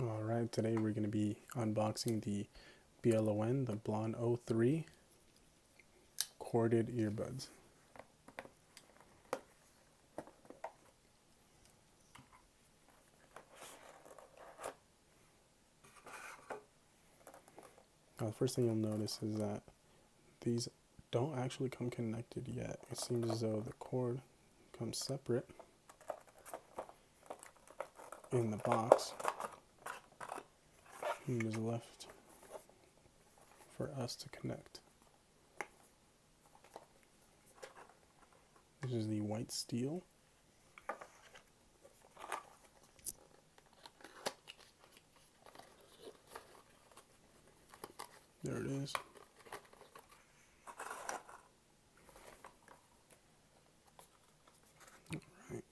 Alright, today we're going to be unboxing the BLON, the BLON 03 corded earbuds. Now, the first thing you'll notice is that these don't actually come connected yet. It seems as though the cord comes separate in the box and is left for us to connect. This is the white steel. There it is. All right.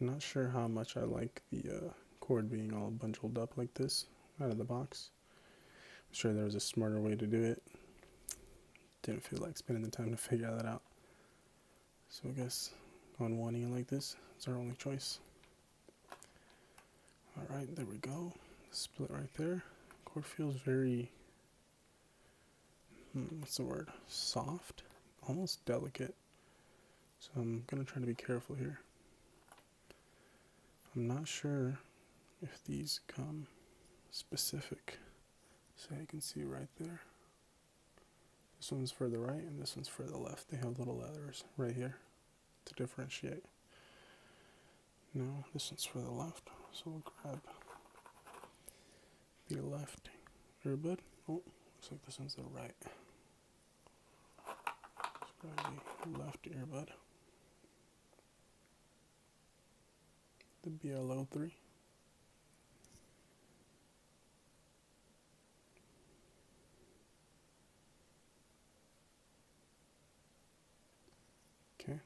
I'm not sure how much I like the cord being all bundled up like this out of the box. I'm sure there was a smarter way to do it. Didn't feel like spending the time to figure that out. So I guess unwinding it like this is our only choice. Alright, there we go. Split right there. Cord feels very, what's the word? Soft, almost delicate. So I'm going to try to be careful here. I'm not sure if these come specific. So you can see right there. This one's for the right and this one's for the left. They have little letters right here to differentiate. No, this one's for the left. So we'll grab the left earbud. Oh, looks like this one's the right. Let's grab the left earbud. The BLO03. Okay.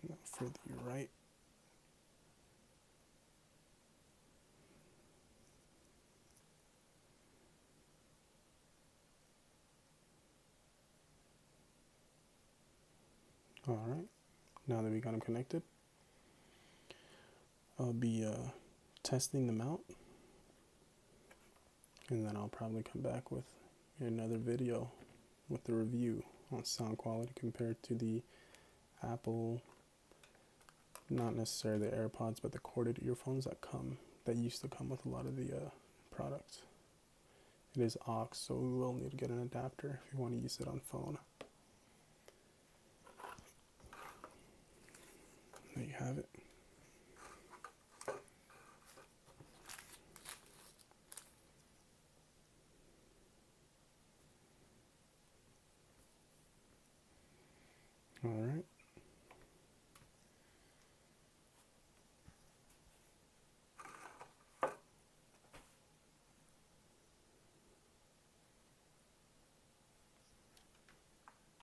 Now for the right. Alright, now that we got them connected, I'll be testing them out, and then I'll probably come back with another video with the review on sound quality compared to the Apple, not necessarily the AirPods, but the corded earphones that used to come with a lot of the products. It is aux, so we will need to get an adapter if you want to use it on phone. There you have it. All right.